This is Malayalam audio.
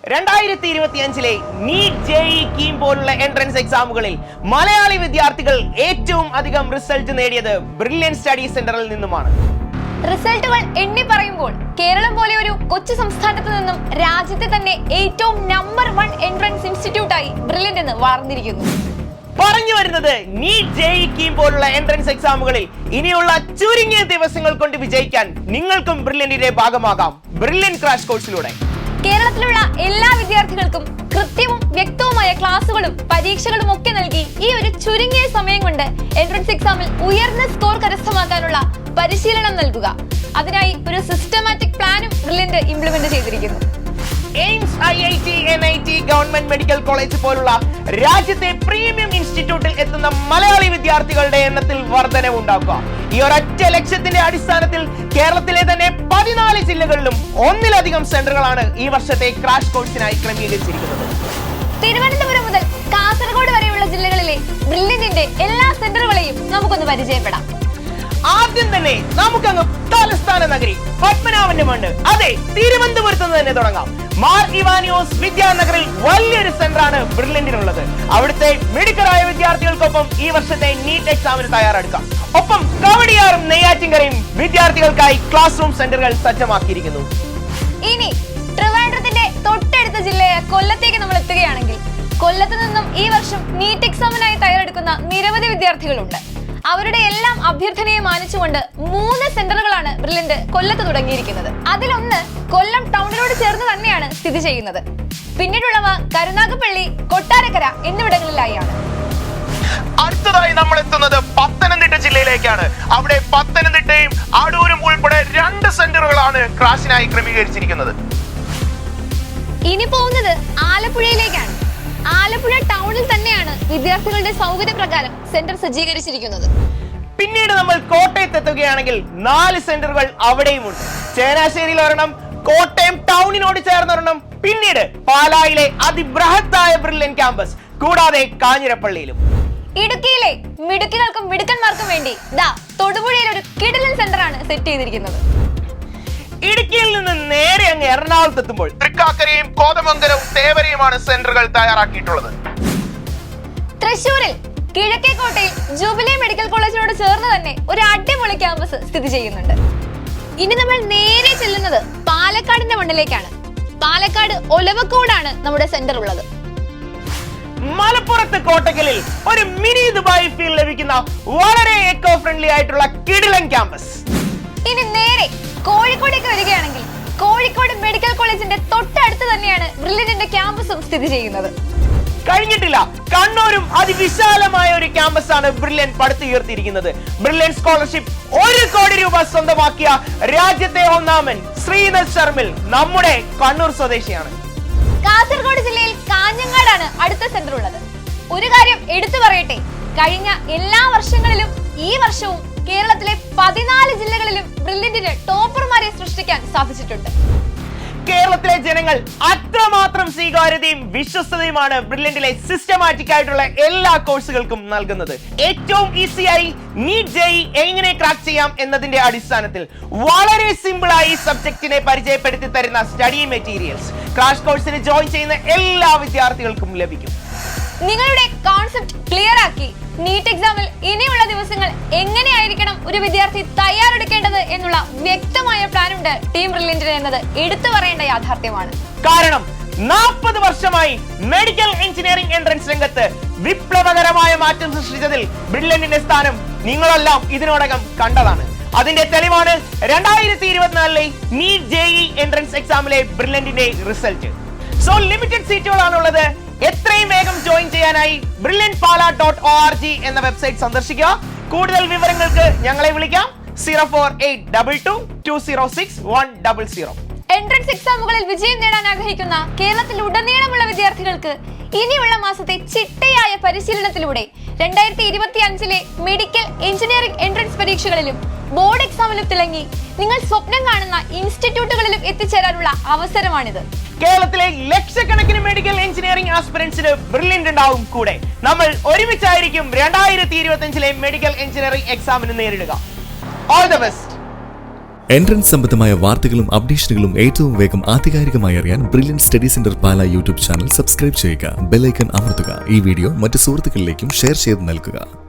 2025 NEET, JEE, KEAM പോലുള്ള എൻട്രൻസ് എക്സാമുകളിൽ മലയാളി വിദ്യാർത്ഥികൾ ഏറ്റവും അധികം റിസൾട്ട് നേടിയത് ബ്രില്യന്റ് സ്റ്റഡി സെന്ററിൽ നിന്നുമാണ്. റിസൾട്ടുകൾ എണ്ണി പറയുമ്പോൾ കേരളം പോലെ ഒരു കൊച്ചു സംസ്ഥാനത്ത് നിന്നും രാജ്യത്തെ തന്നെ ഏറ്റവും നമ്പർ 1 എൻട്രൻസ് ഇൻസ്റ്റിറ്റ്യൂട്ടായി ബ്രില്യന്റ് എന്ന് വളർന്നിരിക്കുന്നു. പറഞ്ഞു വരുന്നത് NEET, JEE, KEAM പോലുള്ള എൻട്രൻസ് എക്സാമുകളിൽ ഇനിയുള്ള ചുരുങ്ങിയ ദിവസങ്ങൾ കൊണ്ട് വിജയിക്കാൻ നിങ്ങൾക്കും ബ്രില്യന്റിന്റെ ഭാഗമാകാം ബ്രില്യന്റ് ക്രാഷ് കോഴ്സിലൂടെ. കേരളത്തിലുള്ള എല്ലാ വിദ്യാർത്ഥികൾക്കും കൃത്യവും വ്യക്തവുമായ ക്ലാസുകളും പരീക്ഷകളും ഒക്കെ നൽകി ഈ ഒരു ചുരുങ്ങിയ സമയം കൊണ്ട് എൻട്രൻസ് എക്സാമിൽ ഉയർന്ന സ്കോർ കരസ്ഥമാക്കാനുള്ള പരിശീലനം നൽകുക. അതിനായി ഒരു സിസ്റ്റമാറ്റിക് പ്ലാനും ബ്രില്യന്റ് ഇംപ്ലിമെന്റ് ചെയ്തിരിക്കുന്നു. AIIMS, IIT, NIT, government medical college പോലുള്ള രാജ്യത്തെ പ്രീമിയം ഇൻസ്റ്റിറ്റ്യൂട്ടിൽ എത്തുന്ന മലയാളി വിദ്യാർത്ഥികളുടെ എണ്ണത്തിൽ വർധനവുണ്ടാക്കുക. ഈ ഒരൊറ്റ ലക്ഷ്യത്തിന്റെ അടിസ്ഥാനത്തിൽ കേരളത്തിലെ തന്നെ 14 ജില്ലകളിലും ഒന്നിലധികം സെന്ററുകളാണ് ഈ വർഷത്തെ ക്രാഷ് കോഴ്സിനായി ക്രമീകരിച്ചിരിക്കുന്നത്. തിരുവനന്തപുരം മുതൽ കാസർഗോഡ് വരെയുള്ള ജില്ലകളിലെ ബ്രില്യന്റിന്റെ എല്ലാ സെന്ററുകളെയും നമുക്കൊന്ന് പരിചയപ്പെടാം. ആദ്യം തന്നെ നമുക്കങ്ങ് തലസ്ഥാന നഗരി പത്മനാഭന്റെ മണ്ണ്, അതെ, തിരുവനന്തപുരത്ത് നിന്ന് തന്നെ തുടങ്ങാം. മാർ ഇവാനിയോസ് വിദ്യാനഗറിൽ വലിയൊരു സെന്ററാണ് ബ്രില്യന്റിനുള്ളത്. അവിടുത്തെ മിടുക്കരായ വിദ്യാർത്ഥികൾക്കൊപ്പം ഈ വർഷത്തെ NEET എക്സാമിന് തയ്യാറെടുക്കാം. ഒപ്പം കവടിയാറും നെയ്യാറ്റിൻകരയും വിദ്യാർത്ഥികൾക്കായി ക്ലാസ് റൂം സെന്ററുകൾ സജ്ജമാക്കിയിരിക്കുന്നു. ഇനി ട്രിവാൻഡ്രത്തിന്റെ തൊട്ടടുത്ത ജില്ലയായ കൊല്ലത്തേക്ക് നമ്മൾ എത്തുകയാണെങ്കിൽ കൊല്ലത്ത് നിന്നും ഈ വർഷം NEET എക്സാമിനായി തയ്യാറെടുക്കുന്ന നിരവധി വിദ്യാർത്ഥികളുണ്ട്. അവരുടെ എല്ലാം അഭ്യർത്ഥനയെ മാനിച്ചുകൊണ്ട് 3 സെന്ററുകളാണ് ബ്രില്യന്റ് കൊല്ലത്ത് തുടങ്ങിയിരിക്കുന്നത്. അതിലൊന്ന് കൊല്ലം ടൗണിനോട് ചേർന്ന് തന്നെയാണ് സ്ഥിതി ചെയ്യുന്നത്. പിന്നീടുള്ളവ കരുനാഗപ്പള്ളി, കൊട്ടാരക്കര എന്നിവിടങ്ങളിലായാണ്. അടുത്തതായി നമ്മൾ എത്തുന്നത് പത്തനംതിട്ട ജില്ലയിലേക്കാണ്. അവിടെ പത്തനംതിട്ടയും അടൂരും ഉൾപ്പെടെ 2 സെന്ററുകളാണ് ക്രാഷിനായി ക്രമീകരിച്ചിരിക്കുന്നത്. ഇനി പോകുന്നത് ആലപ്പുഴയിലേക്കാണ്. ആലപ്പുഴ ടൗണിൽ തന്നെയാണ് വിദ്യാർത്ഥികളുടെ സൗകര്യപ്രകാരം സെന്റർ സജ്ജീകരിച്ചിരിക്കുന്നത്. പിന്നീട് നമ്മൾ കോട്ടയത്ത് എത്തുകയാണെങ്കിൽ 4 സെന്ററുകൾ അവിടെയുമുണ്ട്. ചേനാശ്ശേരിയിൽ ഒരെണ്ണം, കോട്ടയം ടൗണിനോട് ചേർന്നൊരെണ്ണം, പിന്നീട് പാലായിലെ അതിബൃഹത്തായ ബ്രില്യന്റ് ക്യാമ്പസ്, കൂടാതെ കാഞ്ഞിരപ്പള്ളിയിലും. ഇടുക്കിയിലെ മിടുക്കികൾക്കും മിടുക്കന്മാർക്കും വേണ്ടി തൊടുപുഴയിൽ ഒരു കിടിലൻ സെന്ററാണ് സെറ്റ് ചെയ്തിരിക്കുന്നത്. ഇടുക്കിയിൽ നിന്ന് നേരെ അങ്ങ് എറണാകുളത്ത് എത്തുമ്പോൾ തൃക്കാക്കരയും കോതമംഗലവും തേവരയുമാണ് സെന്ററുകൾ തയ്യാറാക്കിയിട്ടുള്ളത്. തൃശൂരിൽ കിഴക്കേക്കോട്ടയിൽ ജൂബിലി മെഡിക്കൽ കോളേജിനോട് ചേർന്ന് തന്നെ ഒരു അടിപൊളി ക്യാമ്പസ് സ്ഥിതി ചെയ്യുന്നുണ്ട്. ഇനി നമ്മൾ നേരെ ചെല്ലുന്നത് പാലക്കാടിന്റെ മണ്ണിലേക്കാണ്. പാലക്കാട് ഒലവക്കോടാണ് നമ്മുടെ സെന്റർ ഉള്ളത്. മലപ്പുറത്ത് കോട്ടക്കലിൽ ഒരു മിനി ദുബായ് ഫീൽ ലഭിക്കുന്ന വളരെ എക്കോ ഫ്രണ്ട്ലി ആയിട്ടുള്ള കിടിലൻ ക്യാമ്പസ്. ഇനി നേരെ കോഴിക്കോടേക്ക് വരികയാണെങ്കിൽ കോഴിക്കോട് മെഡിക്കൽ കോളേജിന്റെ തൊട്ടടുത്ത് തന്നെയാണ് ബ്രില്യന്റിന്റെ ക്യാമ്പസും സ്ഥിതി ചെയ്യുന്നത്. കഴിഞ്ഞിട്ടില്ല, കണ്ണൂരും അതിവിശാലമായ ഒരു ക്യാമ്പസ് ആണ് ബ്രില്യന്റ് പടുത്തുയർത്തിയിരിക്കുന്നത്. ബ്രില്യന്റ് സ്കോളർഷിപ്പ് 1 കോടി രൂപ സ്വന്തമാക്കിയ രാജ്യത്തെ ഒന്നാമൻ ശ്രീനസ് ശർമിൽ നമ്മുടെ കണ്ണൂർ സ്വദേശിയാണ്. കാസർഗോഡ് ജില്ലയിൽ കാഞ്ഞങ്ങാടാണ് അടുത്ത സെന്റർ ഉള്ളത്. ഒരു കാര്യം എടുത്തു പറയട്ടെ, കഴിഞ്ഞ എല്ലാ വർഷങ്ങളിലും ഈ വർഷവും കേരളത്തിലെ 14 ജില്ലകളിലും ബ്രില്യന്റിന് ടോപ്പർമാരെ സൃഷ്ടിക്കാൻ സാധിച്ചിട്ടുണ്ട്. കേരളത്തിലെ ജനങ്ങൾ അത്രമാത്രം സ്വീകാര്യതയും വിശ്വസ്തതയുമാണ് ബ്രില്യന്റിലെ സിസ്റ്റമാറ്റിക് ആയിട്ടുള്ള എല്ലാ കോഴ്സുകൾക്കും നൽകുന്നത്. ഏറ്റവും ഈസിയായി NEET, JEE എങ്ങനെ ക്രാക്ക് ചെയ്യാം എന്നതിന്റെ അടിസ്ഥാനത്തിൽ വളരെ സിമ്പിൾ ആയി സബ്ജക്റ്റിനെ പരിചയപ്പെടുത്തി തരുന്ന സ്റ്റഡി മെറ്റീരിയൽസ് ക്രാഷ് കോഴ്സിന് ജോയിൻ ചെയ്യുന്ന എല്ലാ വിദ്യാർത്ഥികൾക്കും ലഭിക്കും. നിങ്ങളുടെ കോൺസെപ്റ്റ് ക്ലിയർ ആക്കി NEET എക്സാമിൽ ഇനിയുള്ള ദിവസങ്ങൾ എങ്ങനെയായിരിക്കണം ഒരു വിദ്യാർത്ഥി തയ്യാറെടുക്കേണ്ടത് എന്നുള്ള വ്യക്തമായ പ്ലാൻ ഉണ്ട് ടീം ബ്രില്യന്റിന് എന്നത് എടുത്തു പറയേണ്ട യാഥാർത്ഥ്യമാണ്. കാരണം 40 വർഷമായി മെഡിക്കൽ എഞ്ചിനീയറിംഗ് എൻട്രൻസ് രംഗത്ത് വിപ്ലവകരമായ മാറ്റം സൃഷ്ടിച്ചതിൽ ബ്രില്യന്റിന്റെ സ്ഥാനം നിങ്ങളെല്ലാം ഇതിനോടകം കണ്ടതാണ്. അതിന്റെ തെളിവാണ് 2024 NEET, JEE എൻട്രൻസ് എക്സാമിലെ ബ്രില്യന്റിന്റെ റിസൾട്ട്. സോ ലിമിറ്റഡ് സീറ്റുകളാണുള്ളത്. എത്രയും വേഗം ജോയിൻ ചെയ്യാനായി brilliantpala.org എന്ന വെബ്സൈറ്റ് സന്ദർശിക്കുക. കൂടുതൽ വിവരങ്ങൾക്ക് ഞങ്ങളെ വിളിക്കാം 04822206100. എൻട്രൻസ് എക്സാമുകളിൽ വിജയം നേടാൻ ആഗ്രഹിക്കുന്ന കേരളത്തിൽ ഉടനീളമുള്ള വിദ്യാർത്ഥികൾക്ക് ഇനിയുള്ള മാസത്തെ ചിട്ടയായ പരിശീലനത്തിലൂടെ 2025 മെഡിക്കൽ എഞ്ചിനീയറിംഗ് എൻട്രൻസ് പരീക്ഷകളിലും ബോർഡ് എക്സാമിലും തിളങ്ങി നിങ്ങൾ സ്വപ്നം കാണുന്ന ഇൻസ്റ്റിറ്റ്യൂട്ടുകളിലും എത്തിച്ചേരാനുള്ള അവസരമാണിത്. കേരളത്തിലെ ലക്ഷക്കണക്കിന് മെഡിക്കൽ എഞ്ചിനീയറിംഗ് ആസ്പിറന്റ്സിന് ബ്രില്യന്റ് ഉണ്ടാവും കൂടെ. നമ്മൾ ഒരുമിച്ചായിരിക്കും 2025 മെഡിക്കൽ എഞ്ചിനീയറിംഗ് എക്സാമിന് നേരിടുക. All the best. എൻട്രൻസ് സംബന്ധമായ വാർത്തകളും അപ്ഡേഷനുകളും ഏറ്റവും വേഗം ആധികാരികമായി അറിയാൻ ബ്രില്യൻ സ്റ്റഡി സെന്റർ പാല യൂട്യൂബ് ചാനൽ സബ്സ്ക്രൈബ് ചെയ്യുക. ബെൽ ഐക്കൺ അമർത്തുക. ഈ വീഡിയോ മറ്റ് സുഹൃത്തുക്കളിലേക്കും ഷെയർ ചെയ്ത് നൽകുക.